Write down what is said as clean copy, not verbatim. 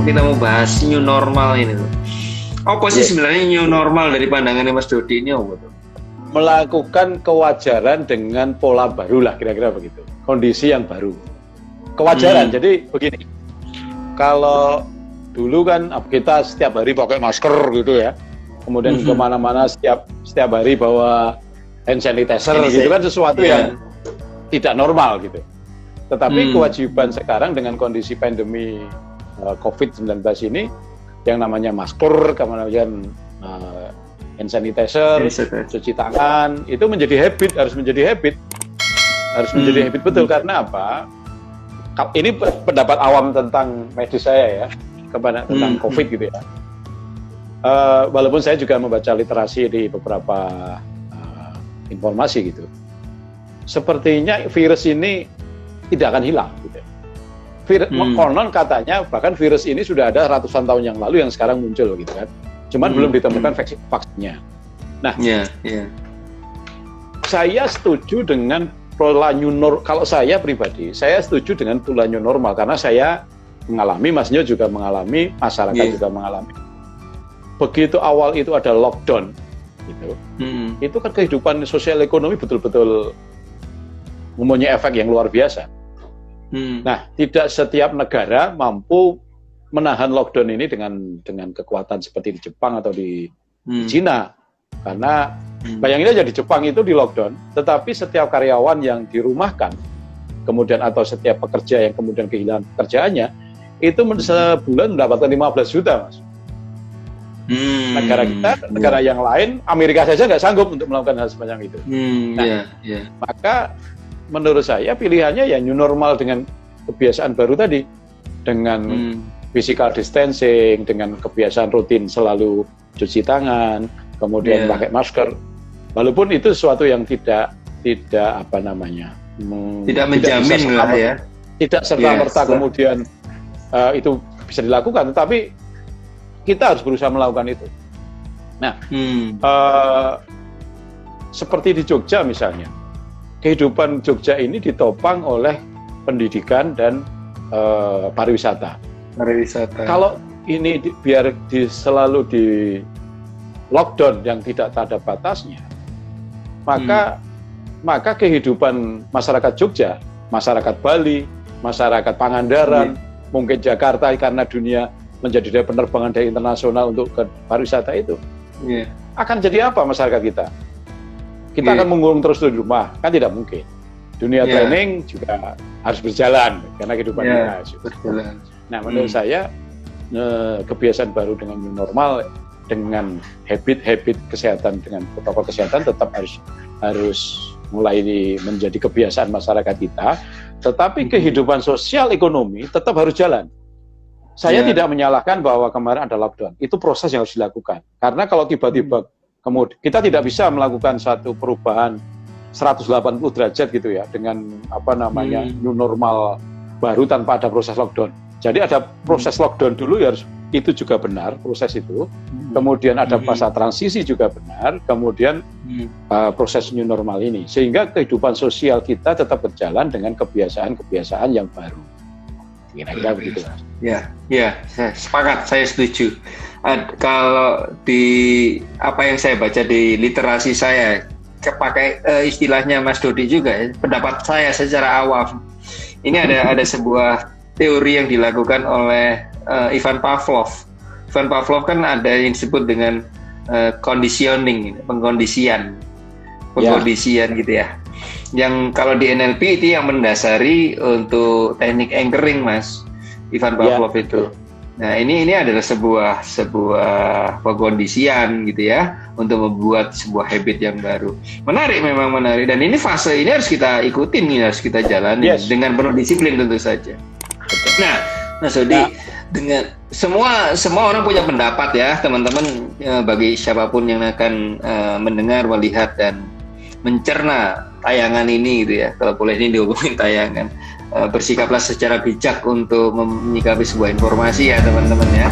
kita mau bahas new normal ini tuh. Apa sih sebenarnya new normal dari pandangannya Mas Dodi ini apa tuh? Melakukan kewajaran dengan pola baru lah, kira-kira begitu. Kondisi yang baru. Kewajaran, jadi begini. Kalau dulu kan kita setiap hari pakai masker gitu ya. Kemudian kemana-mana setiap hari bawa hand sanitizer gitu kan, sesuatu yang tidak normal gitu. Tetapi kewajiban sekarang dengan kondisi pandemi COVID-19 ini, yang namanya masker, kemudian hand sanitizer, cuci tangan, itu menjadi habit, harus menjadi habit betul. Karena apa? Ini pendapat awam tentang medis saya ya, tentang COVID gitu ya. Walaupun saya juga membaca literasi di beberapa informasi gitu, sepertinya virus ini tidak akan hilang gitu. Konon katanya bahkan virus ini sudah ada ratusan tahun yang lalu yang sekarang muncul gitu kan. Cuman belum ditemukan vaksinnya. Nah, saya setuju dengan pola new normal. Kalau saya pribadi, saya setuju dengan pola new normal karena saya mengalami, Mas Nyo juga mengalami, masyarakat juga mengalami. Begitu awal itu ada lockdown, gitu. Itu kan kehidupan sosial ekonomi betul-betul mempunyai efek yang luar biasa. Nah, tidak setiap negara mampu menahan lockdown ini dengan kekuatan seperti di Jepang atau di Cina. Karena bayangin aja di Jepang itu di lockdown, tetapi setiap karyawan yang dirumahkan, kemudian atau setiap pekerja yang kemudian kehilangan pekerjaannya, itu sebulan mendapatkan 15 juta, Mas. Negara kita, negara yang lain, Amerika saja nggak sanggup untuk melakukan hal semacam itu. Maka menurut saya pilihannya ya new normal dengan kebiasaan baru tadi, dengan physical distancing, dengan kebiasaan rutin selalu cuci tangan, kemudian pakai masker, walaupun itu sesuatu yang tidak apa namanya, tidak menjamin lah ya, tidak serta-merta kemudian itu bisa dilakukan, tetapi kita harus berusaha melakukan itu. Nah, seperti di Jogja misalnya, kehidupan Jogja ini ditopang oleh pendidikan dan pariwisata. Kalau ini biar selalu di lockdown yang tidak ada batasnya, maka kehidupan masyarakat Jogja, masyarakat Bali, masyarakat Pangandaran, mungkin Jakarta karena dunia menjadi daya penerbangan dari internasional untuk ke pariwisata itu, akan jadi apa masyarakat kita? Kita akan mengurung terus di rumah, kan tidak mungkin. Dunia training juga harus berjalan karena kehidupan kita harus berjalan. Nah, menurut saya kebiasaan baru dengan new normal, dengan habit kesehatan, dengan protokol kesehatan tetap harus mulai menjadi kebiasaan masyarakat kita, tetapi kehidupan sosial ekonomi tetap harus jalan. Saya tidak menyalahkan bahwa kemarin ada lockdown, itu proses yang harus dilakukan. Karena kalau tiba-tiba kemudian kita tidak bisa melakukan satu perubahan 180 derajat gitu ya, dengan apa namanya new normal baru tanpa ada proses lockdown. Jadi ada proses lockdown dulu ya, harus itu juga benar proses itu. Kemudian ada masa transisi juga benar. Kemudian proses new normal ini, sehingga kehidupan sosial kita tetap berjalan dengan kebiasaan-kebiasaan yang baru. Kira-kira begitu. Ya, saya sepakat, saya setuju. Kalau di apa yang saya baca di literasi saya, pakai istilahnya Mas Dodi juga, pendapat saya secara awam. Ini ada sebuah teori yang dilakukan oleh Ivan Pavlov. Ivan Pavlov kan ada yang disebut dengan conditioning, pengkondisian gitu ya. Yang kalau di NLP itu yang mendasari untuk teknik anchoring, Mas, Ivan Pavlov itu. Nah, ini adalah sebuah pengkondisian gitu ya, untuk membuat sebuah habit yang baru. Memang menarik, dan ini fase ini harus kita ikutin, harus kita jalani dengan penuh disiplin tentu saja. Nah, Mas Dodi, dengan semua orang punya pendapat ya, teman-teman, bagi siapapun yang akan mendengar, melihat dan mencerna tayangan ini gitu ya, kalau boleh ini dihubungin tayangan, bersikaplah secara bijak untuk menyikapi sebuah informasi ya teman-teman ya.